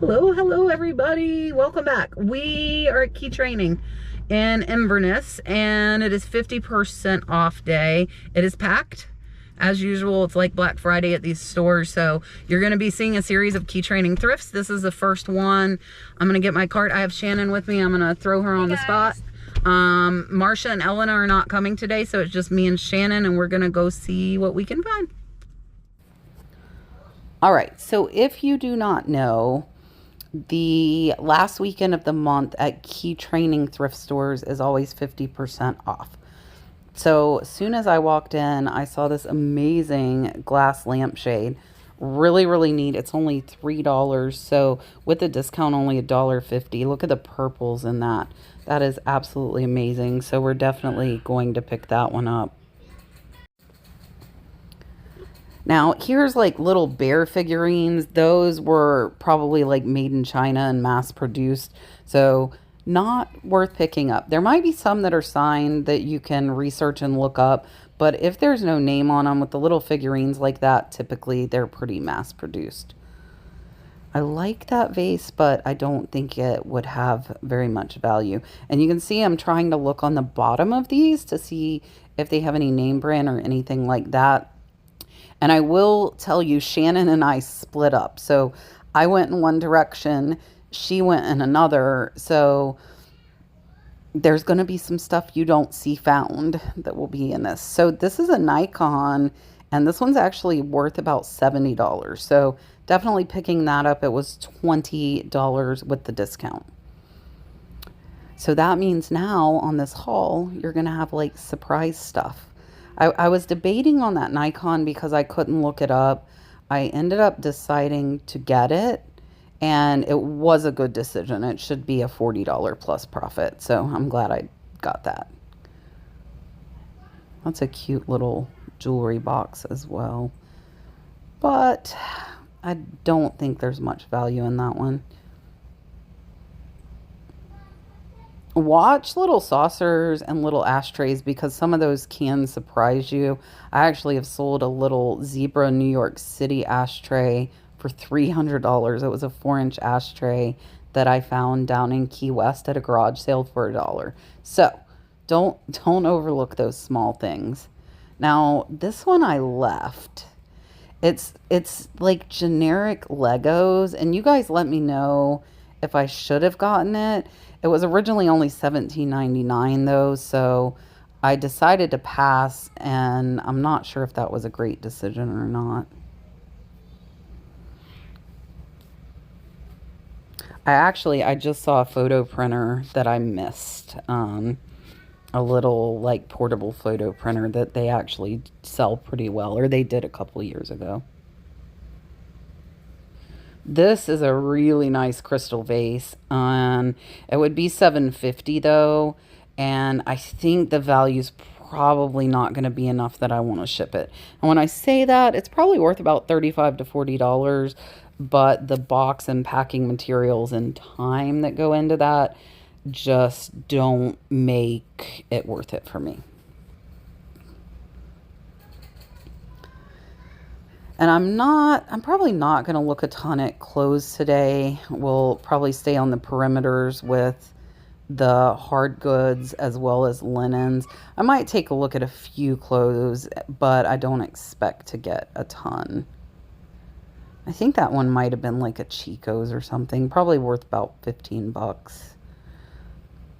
Hello everybody. Welcome back. We are at Key Training in Inverness and it is 50% off day. It is packed. As usual, it's like Black Friday at these stores. So you're going to be seeing a series of Key Training thrifts. This is the first one. I'm going to get my cart. I have Shannon with me. I'm going to throw her on the spot. Marcia and Elena are not coming today, so it's just me and Shannon, and we're going to go see what we can find. All right, so if you do not know, the last weekend of the month at Key Training thrift stores is always 50% off. So as soon as I walked in, I saw this amazing glass lampshade. Really, really neat. It's only $3. So with the discount, only $1.50. Look at the purples in that. That is absolutely amazing. So we're definitely going to pick that one up. Now, here's like little bear figurines. Those were probably like made in China and mass produced. So not worth picking up. There might be some that are signed that you can research and look up. But if there's no name on them with the little figurines like that, typically they're pretty mass produced. I like that vase, but I don't think it would have very much value. And you can see I'm trying to look on the bottom of these to see if they have any name brand or anything like that. And I will tell you, Shannon and I split up. So I went in one direction, she went in another. So there's going to be some stuff you don't see found that will be in this. So this is a Nikon, and this one's actually worth about $70. So definitely picking that up. It was $20 with the discount. So that means now on this haul, you're going to have like surprise stuff. I was debating on that Nikon because I couldn't look it up. I ended up deciding to get it, and it was a good decision. It should be a $40 plus profit, so I'm glad I got that. That's a cute little jewelry box as well, but I don't think there's much value in that one. Watch little saucers and little ashtrays because some of those can surprise you. I actually have sold a little zebra New York City ashtray for $300. It was a 4-inch ashtray that I found down in Key West at a garage sale for $1. So don't overlook those small things. Now this one I left. It's like generic Legos, and you guys let me know if I should have gotten it. It was originally only $17.99 though, so I decided to pass, and I'm not sure if that was a great decision or not. I just saw a photo printer that I missed. A little like portable photo printer that they actually sell pretty well, or they did a couple years ago. This is a really nice crystal vase. It would be $7.50 though, and I think the value's probably not going to be enough that I want to ship it. And when I say that, it's probably worth about $35 to $40, but the box and packing materials and time that go into that just don't make it worth it for me. And I'm probably not going to look a ton at clothes today. We'll probably stay on the perimeters with the hard goods as well as linens. I might take a look at a few clothes, but I don't expect to get a ton. I think that one might have been like a Chico's or something, probably worth about 15 bucks.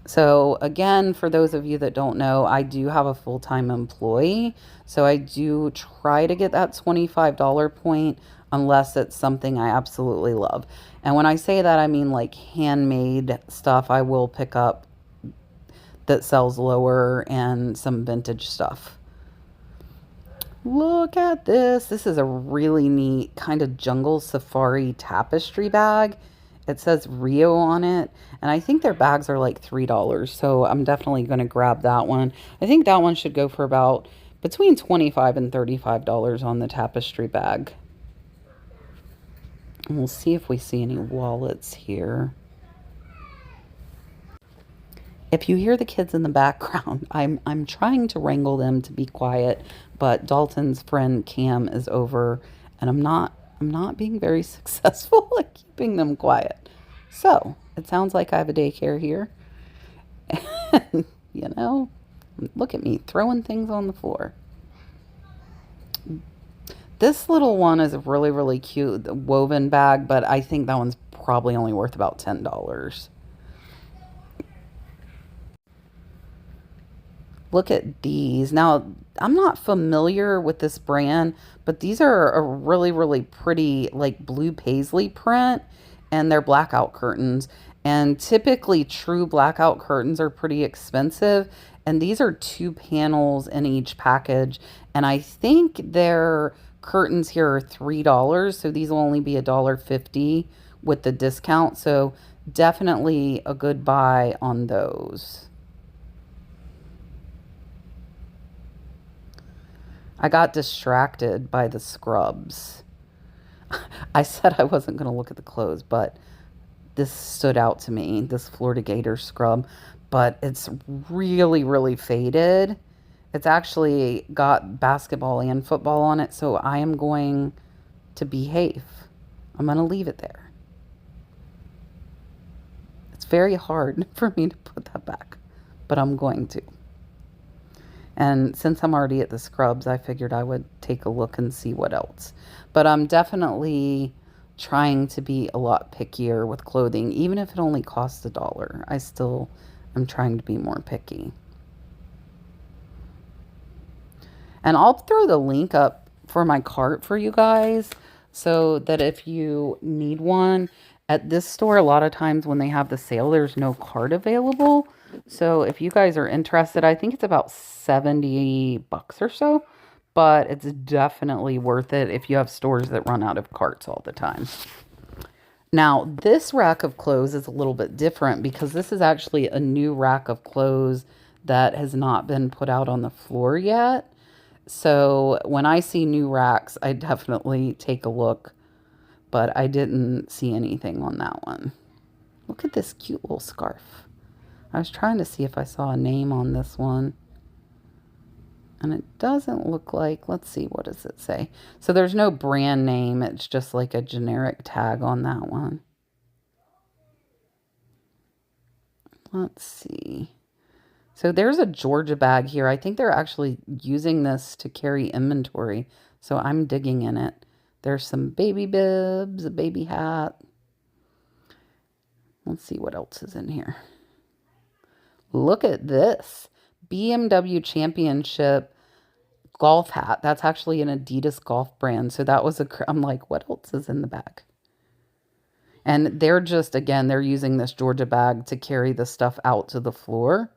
So again, for those of you that don't know, I do have a full-time employee. So I do try to get that $25 point unless it's something I absolutely love. And when I say that, I mean like handmade stuff I will pick up that sells lower, and some vintage stuff. Look at this. This is a really neat kind of jungle safari tapestry bag. It says Rio on it, and I think their bags are like $3, so I'm definitely going to grab that one. I think that one should go for about between $25 and $35 on the tapestry bag. And we'll see if we see any wallets here. If you hear the kids in the background, I'm trying to wrangle them to be quiet, but Dalton's friend Cam is over, and I'm I'm not being very successful at keeping them quiet. So it sounds like I have a daycare here. And, look at me throwing things on the floor. This little one is a really, really cute woven bag, but I think that one's probably only worth about $10. Look at these. Now, I'm not familiar with this brand, but these are a really, really pretty, like blue paisley print, and they're blackout curtains. And typically, true blackout curtains are pretty expensive. And these are two panels in each package. And I think their curtains here are $3. So these will only be $1.50 with the discount. So definitely a good buy on those. I got distracted by the scrubs. I said I wasn't going to look at the clothes, but this stood out to me, this Florida Gator Scrub, but it's really, really faded. It's actually got basketball and football on it, so I am going to behave. I'm going to leave it there. It's very hard for me to put that back, but I'm going to. And since I'm already at the scrubs, I figured I would take a look and see what else. But I'm definitely trying to be a lot pickier with clothing. Even if it only costs $1, I still am trying to be more picky. And I'll throw the link up for my cart for you guys so that if you need one, at this store, a lot of times when they have the sale, there's no cart available. So if you guys are interested, I think it's about 70 bucks or so, but it's definitely worth it if you have stores that run out of carts all the time. Now, this rack of clothes is a little bit different because this is actually a new rack of clothes that has not been put out on the floor yet. So when I see new racks, I definitely take a look, but I didn't see anything on that one. Look at this cute little scarf. I was trying to see if I saw a name on this one, and it doesn't look like, let's see, what does it say? So there's no brand name, it's just like a generic tag on that one. Let's see. So there's a Georgia bag here. I think they're actually using this to carry inventory, so I'm digging in it. There's some baby bibs, a baby hat. Let's see what else is in here. Look at this. BMW Championship golf hat. That's actually an Adidas golf brand. So that was I'm like, what else is in the bag? And they're just, again, they're using this Georgia bag to carry the stuff out to the floor.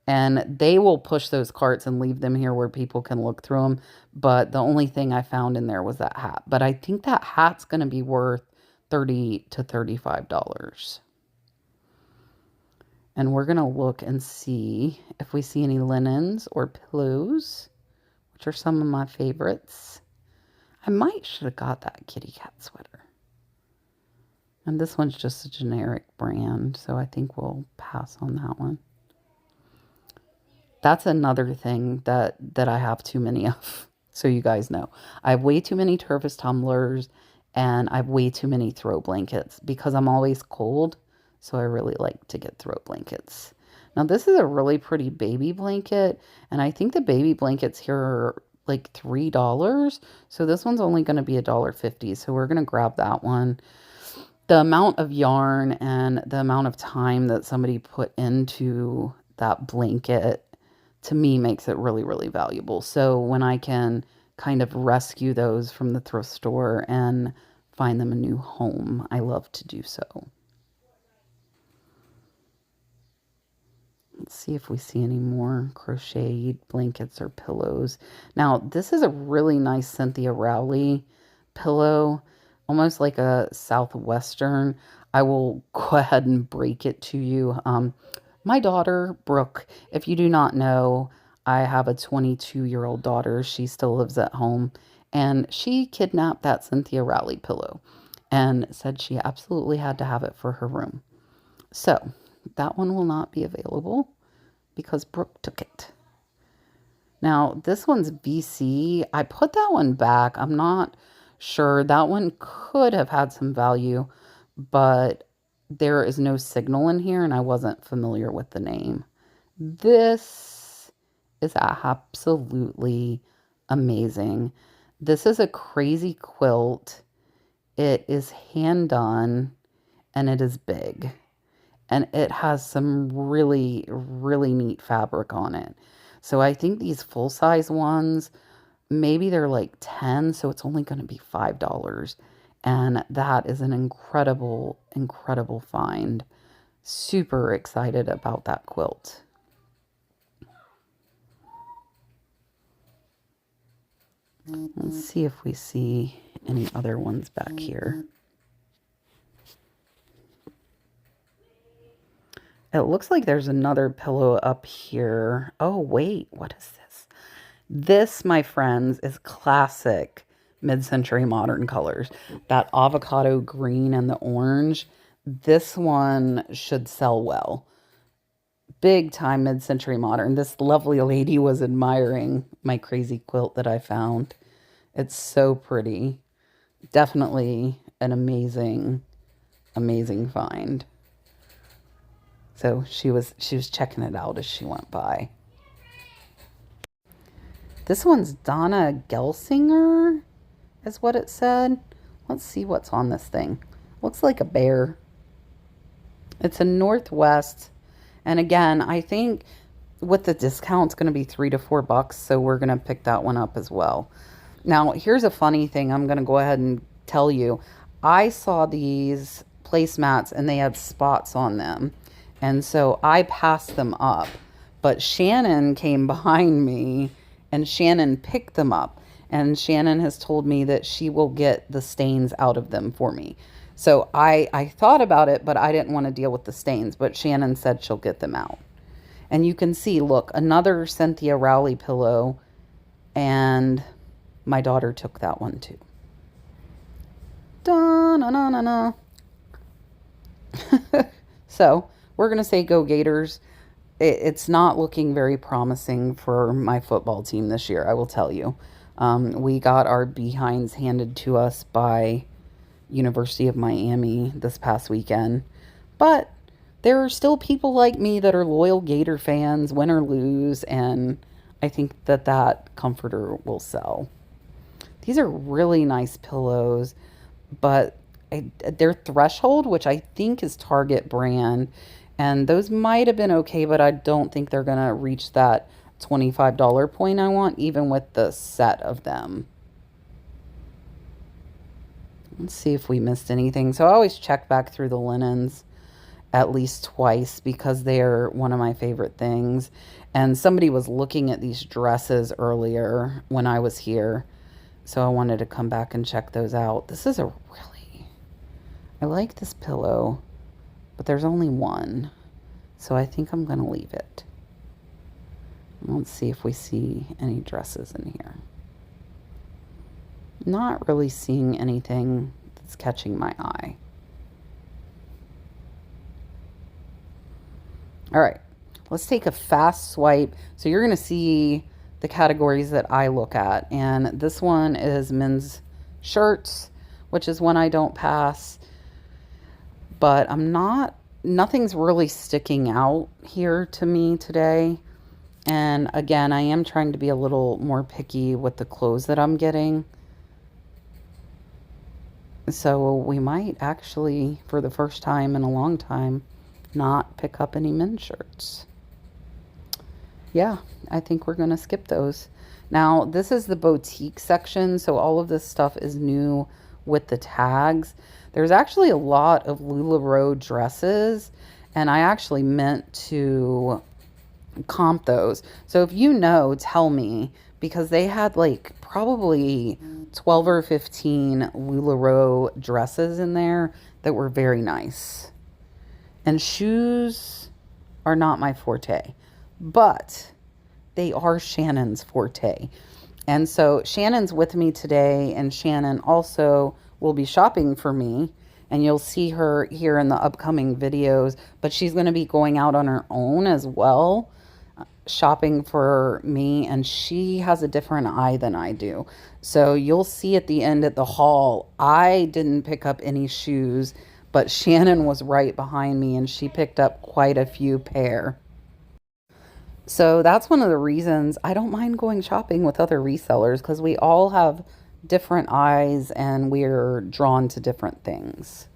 And they will push those carts and leave them here where people can look through them. But the only thing I found in there was that hat. But I think that hat's going to be worth $30 to $35. And we're going to look and see if we see any linens or pillows, which are some of my favorites. I should have got that kitty cat sweater. And this one's just a generic brand, so I think we'll pass on that one. That's another thing that I have too many of, so you guys know. I have way too many Tervis tumblers, and I have way too many throw blankets because I'm always cold, so I really like to get throw blankets. Now, this is a really pretty baby blanket, and I think the baby blankets here are like $3, so this one's only going to be $1.50, so we're going to grab that one. The amount of yarn and the amount of time that somebody put into that blanket, to me, makes it really, really valuable. So when I can kind of rescue those from the thrift store and find them a new home, I love to do so. Let's see if we see any more crocheted blankets or pillows. Now, this is a really nice Cynthia Row pillow, almost like a Southwestern. I will go ahead and break it to you. My daughter, Brooke, if you do not know, I have a 22-year-old daughter. She still lives at home, and she kidnapped that Cynthia Row pillow and said she absolutely had to have it for her room. So that one will not be available because Brooke took it. Now, this one's VC. I put that one back. I'm not Sure, that one could have had some value, but there is no signal in here and I wasn't familiar with the name. This is absolutely amazing. This is a crazy quilt. It is hand done and it is big. And it has some really, really neat fabric on it. So I think these full-size ones, maybe they're like 10, so it's only going to be $5. And that is an incredible, incredible find. Super excited about that quilt. Let's see if we see any other ones back here. It looks like there's another pillow up here. Oh, wait, what is this? This, my friends, is classic mid-century modern colors. That avocado green and the orange. This one should sell well. Big time mid-century modern. This lovely lady was admiring my crazy quilt that I found. It's so pretty. Definitely an amazing, amazing find. So she was checking it out as she went by. This one's Donna Gelsinger, is what it said. Let's see what's on this thing. Looks like a bear. It's a Northwest. And again, I think with the discount, it's going to be $3 to $4. So we're going to pick that one up as well. Now, here's a funny thing. I'm going to go ahead and tell you. I saw these placemats and they had spots on them. And so I passed them up. But Shannon came behind me and Shannon picked them up. And Shannon has told me that she will get the stains out of them for me. So I thought about it, but I didn't want to deal with the stains. But Shannon said she'll get them out. And you can see, look, another Cynthia Row Pillow. And my daughter took that one too. Da-na-na-na-na. So we're going to say go Gators. It's not looking very promising for my football team this year, I will tell you. We got our behinds handed to us by University of Miami this past weekend. But there are still people like me that are loyal Gator fans, win or lose, and I think that that comforter will sell. These are really nice pillows, but they're Threshold, which I think is Target brand. And those might have been okay, but I don't think they're going to reach that $25 point I want, even with the set of them. Let's see if we missed anything. So I always check back through the linens at least twice because they're one of my favorite things. And somebody was looking at these dresses earlier when I was here. So I wanted to come back and check those out. This is a really... I like this pillow, but there's only one. So I think I'm going to leave it. Let's see if we see any dresses in here. Not really seeing anything that's catching my eye. All right, let's take a fast swipe. So you're going to see the categories that I look at. And this one is men's shirts, which is one I don't pass. But nothing's really sticking out here to me today. And again, I am trying to be a little more picky with the clothes that I'm getting. So we might actually, for the first time in a long time, not pick up any men's shirts. Yeah, I think we're going to skip those. Now, this is the boutique section, so all of this stuff is new with the tags. There's actually a lot of LuLaRoe dresses, and I actually meant to comp those. So if you know, tell me, because they had like probably 12 or 15 LuLaRoe dresses in there that were very nice. And shoes are not my forte, but they are Shannon's forte. And so Shannon's with me today, and Shannon also will be shopping for me, and you'll see her here in the upcoming videos, but she's going to be going out on her own as well. shopping for me, and she has a different eye than I do. So you'll see at the end at the haul, I didn't pick up any shoes, but Shannon was right behind me and she picked up quite a few pair. So that's one of the reasons I don't mind going shopping with other resellers, because we all have different eyes and we're drawn to different things.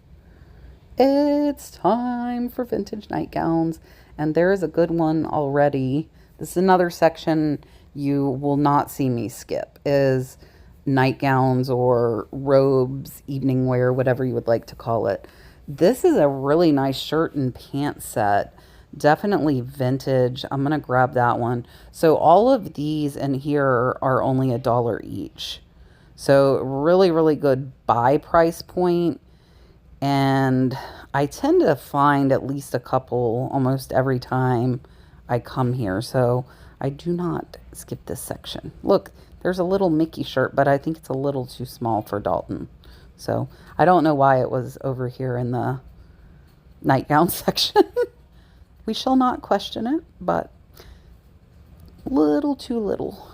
It's time for vintage nightgowns, and there is a good one already. This is another section you will not see me skip, is nightgowns or robes, evening wear, whatever you would like to call it. This is a really nice shirt and pants set. Definitely vintage. I'm going to grab that one. So all of these in here are only $1 each. So really, really good buy price point. And I tend to find at least a couple almost every time I come here. So I do not skip this section. Look, there's a little Mickey shirt, but I think it's a little too small for Dalton. So I don't know why it was over here in the nightgown section. We shall not question it, but little too little.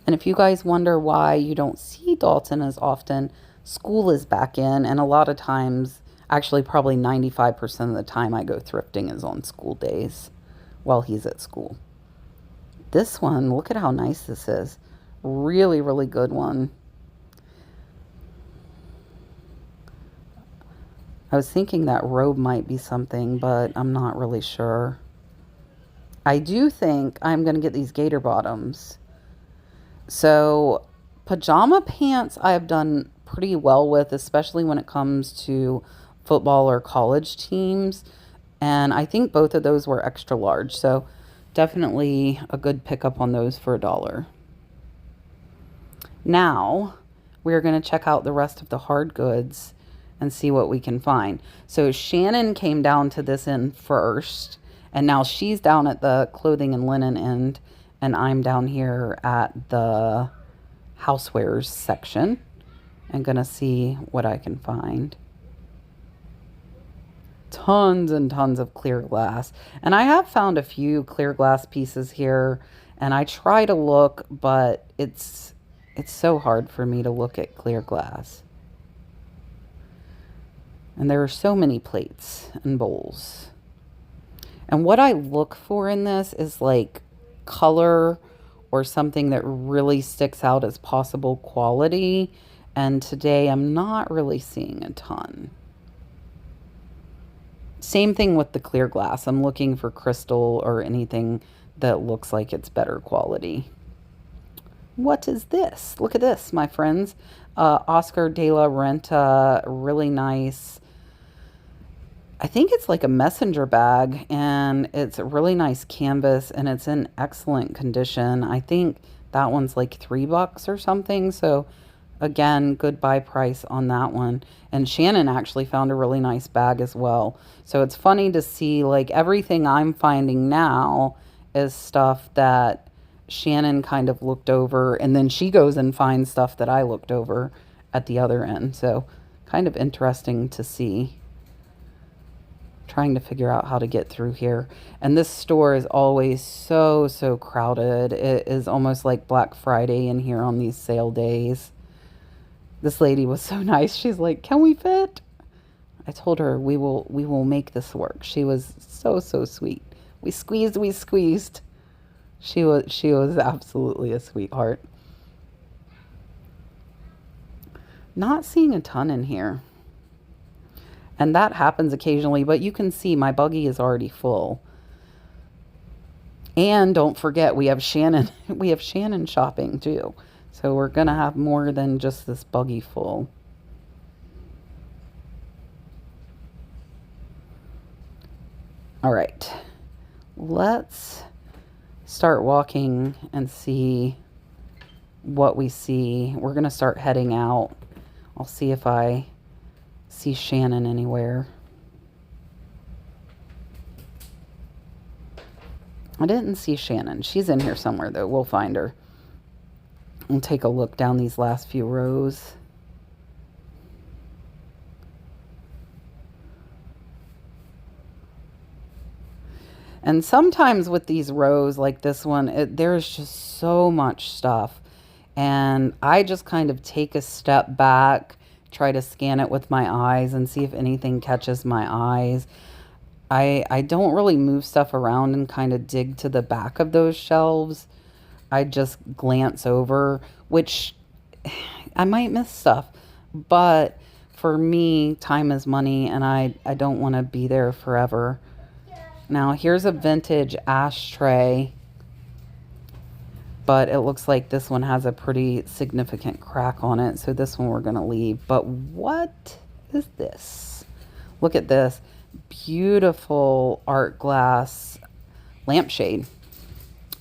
And if you guys wonder why you don't see Dalton as often, school is back in, and a lot of times, actually probably 95% of the time I go thrifting is on school days while he's at school. This one, look at how nice this is. Really, really good one. I was thinking that robe might be something, but I'm not really sure. I do think I'm going to get these gator bottoms. So pajama pants I have done pretty well with, especially when it comes to football or college teams. And I think both of those were extra large. So definitely a good pickup on those for $1. Now we're going to check out the rest of the hard goods and see what we can find. So Shannon came down to this end first, and now she's down at the clothing and linen end, and I'm down here at the housewares section and gonna see what I can find. Tons and tons of clear glass, and I have found a few clear glass pieces here, and I try to look, but it's so hard for me to look at clear glass. And there are so many plates and bowls. And what I look for in this is like color or something that really sticks out as possible quality. And today I'm not really seeing a ton. Same thing with the clear glass. I'm looking for crystal or anything that looks like it's better quality. What is this? Look at this, my friends. Oscar de la Renta, really nice. I think it's like a messenger bag, and it's a really nice canvas, and it's in excellent condition. I think that one's like $3 or something. So again, good buy price on that one. And Shannon actually found a really nice bag as well. So it's funny to see, like, everything I'm finding now is stuff that Shannon kind of looked over, and then she goes and finds stuff that I looked over at the other end. So kind of interesting to see. Trying to figure out how to get through here. And this store is always so crowded. It is almost like Black Friday in here on these sale days. This lady was so nice. She's like, "Can we fit?" I told her we will make this work. She was so sweet. We squeezed. She was absolutely a sweetheart. Not seeing a ton in here. And that happens occasionally, but you can see my buggy is already full. And don't forget, we have Shannon. We have Shannon shopping too. So we're going to have more than just this buggy full. All right. Let's start walking and see what we see. We're going to start heading out. I'll see if I see Shannon anywhere. I didn't see Shannon. She's in here somewhere though. We'll find her. We'll take a look down these last few rows. And sometimes with these rows like this one, there's just so much stuff. And I just kind of take a step back, try to scan it with my eyes and see if anything catches my eyes. I don't really move stuff around and kind of dig to the back of those shelves. I just glance over, which I might miss stuff. But for me, time is money, and I don't want to be there forever. Now, here's a vintage ashtray, but it looks like this one has a pretty significant crack on it, so this one we're going to leave. But what is this? Look at this beautiful art glass lampshade.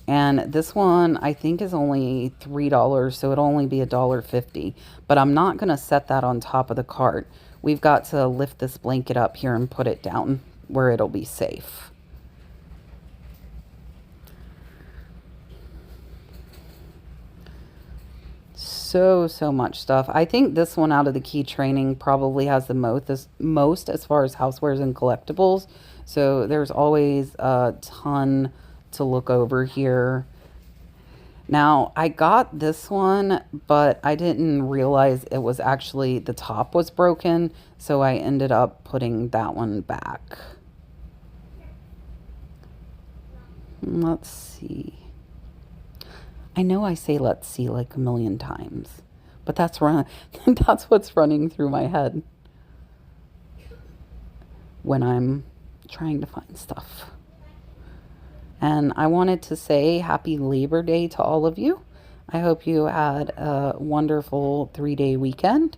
And this one I think is only $3, so it'll only be $1.50. But I'm not going to set that on top of the cart. We've got to lift this blanket up here and put it down where it'll be safe. So much stuff. I think this one out of the key training probably has the most as far as housewares and collectibles. So there's always a ton to look over here. Now, I got this one, but I didn't realize it was actually, the top was broken, so I ended up putting that one back. Let's see. I know I say let's see like a million times, but that's what's running through my head when I'm trying to find stuff. And I wanted to say happy Labor Day to all of you. I hope you had a wonderful 3-day weekend.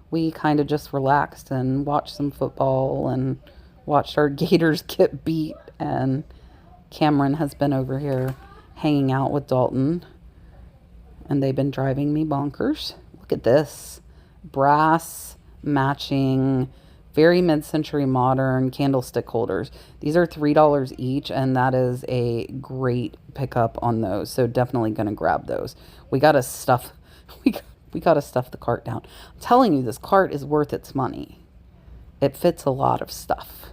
We kind of just relaxed and watched some football and watched our Gators get beat. And Cameron has been over here hanging out with Dalton. And they've been driving me bonkers. Look at this. Brass matching, very mid-century modern candlestick holders. These are $3 each, and that is a great pickup on those. So definitely going to grab those. We got to stuff we got to stuff the cart down. I'm telling you, this cart is worth its money. It fits a lot of stuff.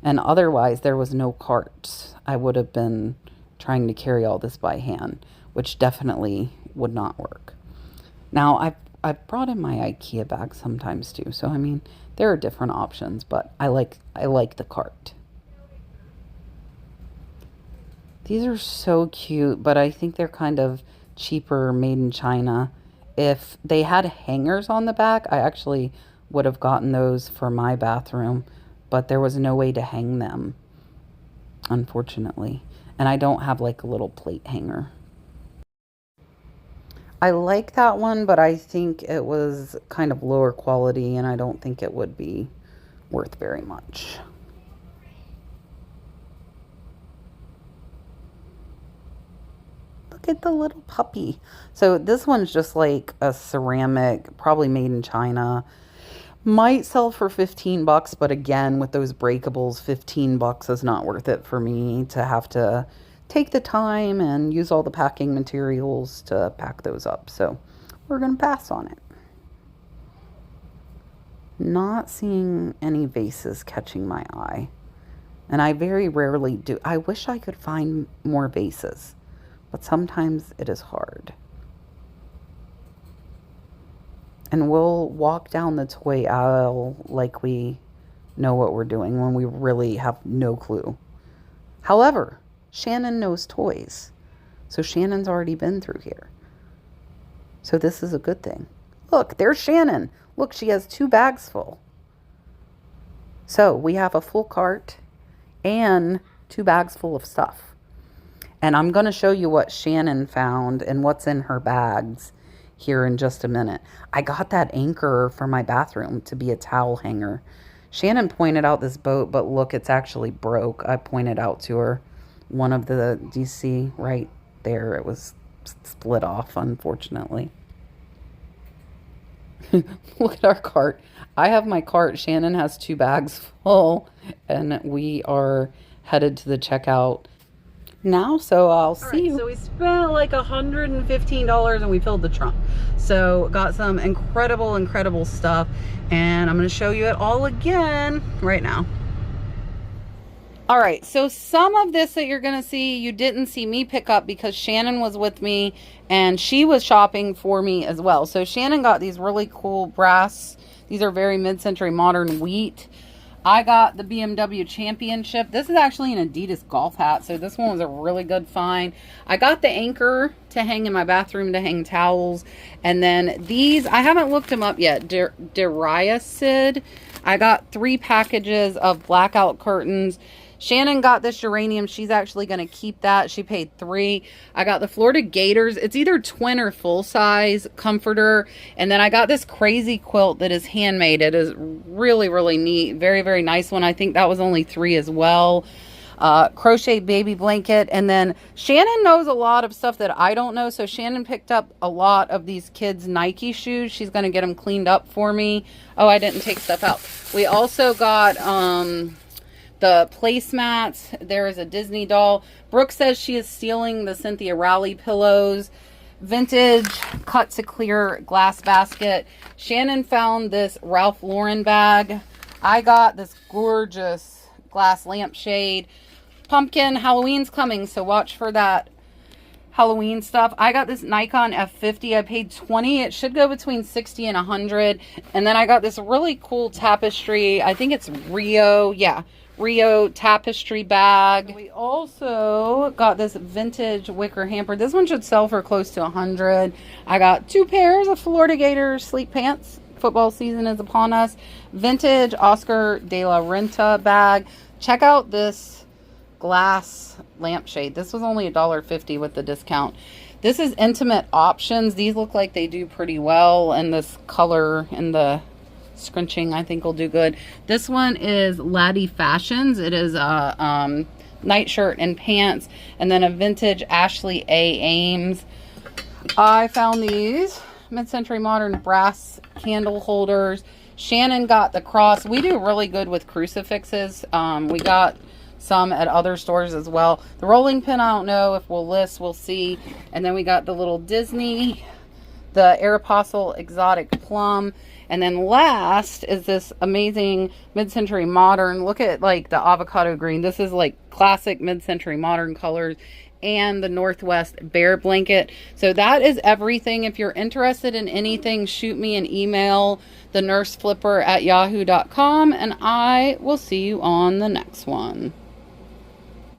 And otherwise, there was no cart. I would have been trying to carry all this by hand, which definitely would not work. Now, I've brought in my IKEA bag sometimes too. So I mean, there are different options, but I like the cart. These are so cute, but I think they're kind of cheaper, made in China. If they had hangers on the back, I actually would have gotten those for my bathroom, but there was no way to hang them, unfortunately. And I don't have like a little plate hanger. I like that one, but I think it was kind of lower quality, and I don't think it would be worth very much. Look at the little puppy. So this one's just like a ceramic, probably made in China. Might sell for 15 bucks, but again, with those breakables, 15 bucks is not worth it for me to have to take the time and use all the packing materials to pack those up. So we're going to pass on it. Not seeing any vases catching my eye. And I very rarely do. I wish I could find more vases, but sometimes it is hard. And we'll walk down the toy aisle like we know what we're doing when we really have no clue. However, Shannon knows toys. So Shannon's already been through here. So this is a good thing. Look, there's Shannon. Look, she has 2 bags full. So we have a full cart and 2 bags full of stuff. And I'm going to show you what Shannon found and what's in her bags here in just a minute. I got that anchor for my bathroom to be a towel hanger. Shannon pointed out this boat, but look, it's actually broke. I pointed out to her. One of the, do you see right there? It was split off, unfortunately. Look at our cart. I have my cart. Shannon has 2 bags full, and we are headed to the checkout now. So I'll see you. So we spent like $115 and we filled the trunk. So got some incredible stuff, and I'm going to show you it all again right now. All right, so some of this that you're going to see, you didn't see me pick up because Shannon was with me and she was shopping for me as well. So Shannon got these really cool brass. These are very mid-century modern wheat. I got the BMW Championship. This is actually an Adidas golf hat, so this one was a really good find. I got the anchor to hang in my bathroom to hang towels. And then these, I haven't looked them up yet. Dariacid. I got 3 packages of blackout curtains. Shannon got this geranium. She's actually going to keep that. She paid 3. I got the Florida Gators. It's either twin or full size comforter. And then I got this crazy quilt that is handmade. It is really, really neat. Very, very nice one. I think that was only 3 as well. Crochet baby blanket. And then Shannon knows a lot of stuff that I don't know. So Shannon picked up a lot of these kids' Nike shoes. She's going to get them cleaned up for me. Oh, I didn't take stuff out. We also got... the placemats. There is a Disney doll. Brooke says she is stealing the Cynthia Row pillows. Vintage cut to clear glass basket. Shannon found this Ralph Lauren bag. I got this gorgeous glass lampshade. Pumpkin. Halloween's coming, so watch for that Halloween stuff. I got this Nikon F50. I paid 20. It should go between 60 and 100. And then I got this really cool tapestry. I think it's Rio. Yeah. Rio tapestry bag. We also got this vintage wicker hamper. This one should sell for close to 100. I got 2 pairs of Florida Gators sleep pants. Football season is upon us. Vintage Oscar de la Renta bag. Check out this glass lampshade. This was only $1.50 with the discount. This is Intimate Options. These look like they do pretty well, and this color and the scrunching I think will do good. This one is Laddie Fashions. It is a nightshirt and pants, and then a vintage Ashley A. Ames. I found these mid-century modern brass candle holders. Shannon got the cross. We do really good with crucifixes. We got some at other stores as well. The rolling pin, I don't know if we'll list, we'll see. And then we got the little Disney, the Aeropostale Exotic Plum. And then last is this amazing mid-century modern. Look at like the avocado green. This is like classic mid-century modern colors. And the Northwest bear blanket. So that is everything. If you're interested in anything, shoot me an email, thenurseflipper@yahoo.com, and I will see you on the next one.